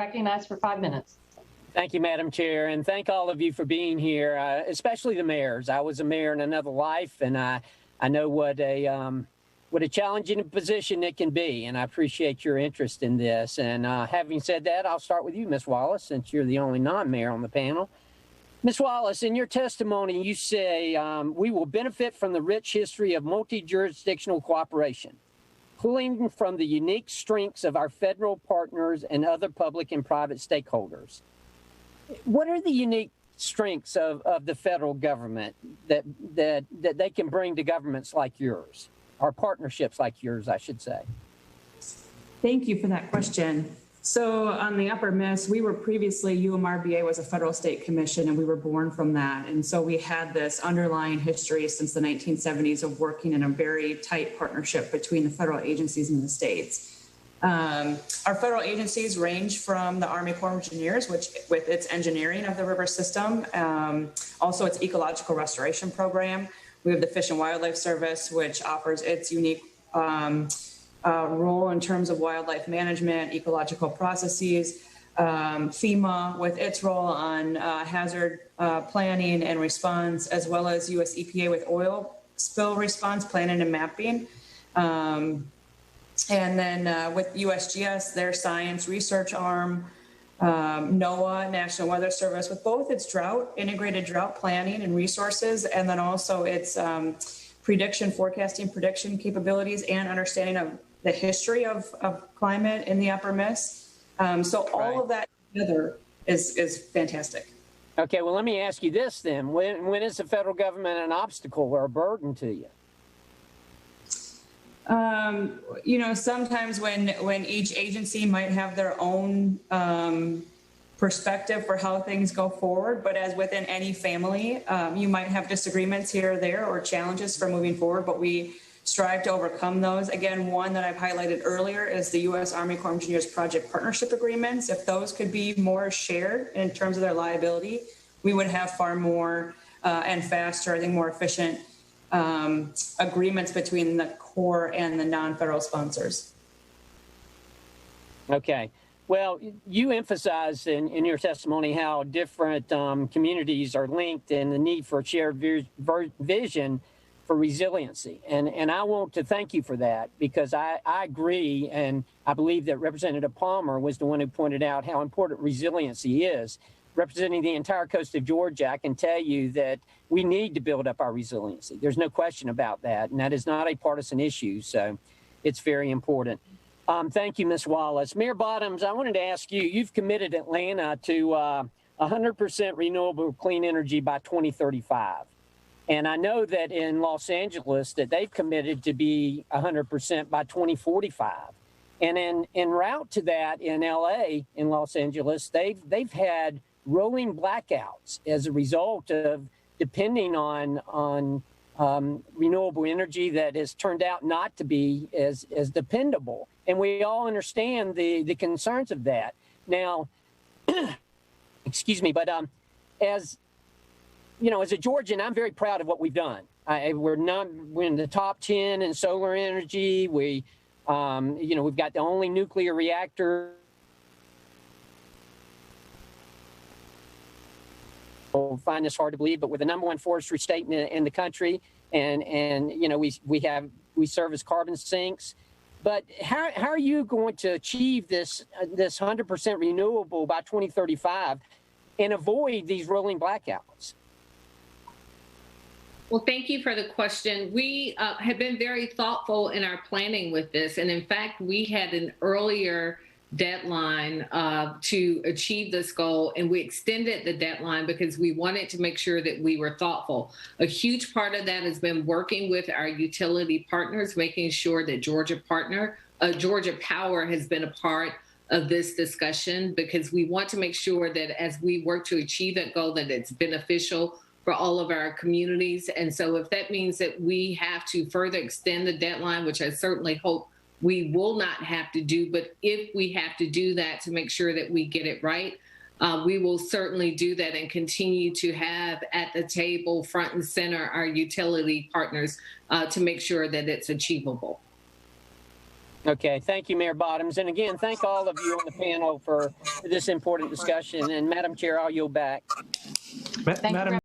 recognized for 5 minutes. Thank you, Madam Chair, and thank all of you for being here, especially the mayors. I was a mayor in another life, and I know what a challenging position it can be, and I appreciate your interest in this. And having said that, I'll start with you, Ms. Wallace, since you're the only non-mayor on the panel. Ms. Wallace, in your testimony, you say, we will benefit from the rich history of multi-jurisdictional cooperation, pulling from the unique strengths of our federal partners and other public and private stakeholders. What are the unique strengths of the federal government that they can bring to governments like yours, or partnerships like yours, I should say? Thank you for that question. So on the Upper Miss, we were previously, UMRBA was a federal state commission, and we were born from that. And so we had this underlying history since the 1970s of working in a very tight partnership between the federal agencies and the states. Our federal agencies range from the Army Corps of Engineers, which with its engineering of the river system, also its ecological restoration program. We have the Fish and Wildlife Service, which offers its unique role in terms of wildlife management, ecological processes, FEMA with its role on hazard planning and response, as well as US EPA with oil spill response planning and mapping. And then with USGS, their science research arm, NOAA, National Weather Service, with both its integrated drought planning and resources, and then also its forecasting prediction capabilities and understanding of the history of climate in the Upper Miss. So all of that together is fantastic. Okay, well, let me ask you this then. When is the federal government an obstacle or a burden to you? Sometimes when each agency might have their own perspective for how things go forward, but as within any family, you might have disagreements here or there or challenges for moving forward, but we strive to overcome those. Again, one that I've highlighted earlier is the U.S. Army Corps of Engineers project partnership agreements. If those could be more shared in terms of their liability, we would have far more and faster, I think more efficient agreements between the Corps and the non-federal sponsors. Okay. Well, you emphasized in your testimony how different communities are linked and the need for a shared vision for resiliency. And I want to thank you for that, because I agree, and I believe that Representative Palmer was the one who pointed out how important resiliency is. Representing the entire coast of Georgia, I can tell you that we need to build up our resiliency. There's no question about that, and that is not a partisan issue, so it's very important. Thank you, Ms. Wallace. Mayor Bottoms, I wanted to ask you, you've committed Atlanta to 100% renewable clean energy by 2035. And I know that in Los Angeles that they've committed to be 100% by 2045. And en route to that in LA, in Los Angeles, they've had rolling blackouts as a result of depending on renewable energy that has turned out not to be as dependable. And we all understand the concerns of that. Now, excuse me, but as you know, as a Georgian, I'm very proud of what we've done. We're in the top 10 in solar energy. We've got the only nuclear reactor. You'll find this hard to believe, but we're the #1 forestry state in the country, and we serve as carbon sinks. But how are you going to achieve this 100% renewable by 2035 and avoid these rolling blackouts? Well, thank you for the question. We have been very thoughtful in our planning with this. And in fact, we had an earlier deadline to achieve this goal, and we extended the deadline because we wanted to make sure that we were thoughtful. A huge part of that has been working with our utility partners, making sure that Georgia Power has been a part of this discussion, because we want to make sure that as we work to achieve that goal, that it's beneficial for all of our communities. And so if that means that we have to further extend the deadline, which I certainly hope we will not have to do, but if we have to do that to make sure that we get it right, we will certainly do that and continue to have at the table front and center our utility partners to make sure that it's achievable. Okay, thank you, Mayor Bottoms. And again, thank all of you on the panel for this important discussion. And Madam Chair, I'll yield back. Madam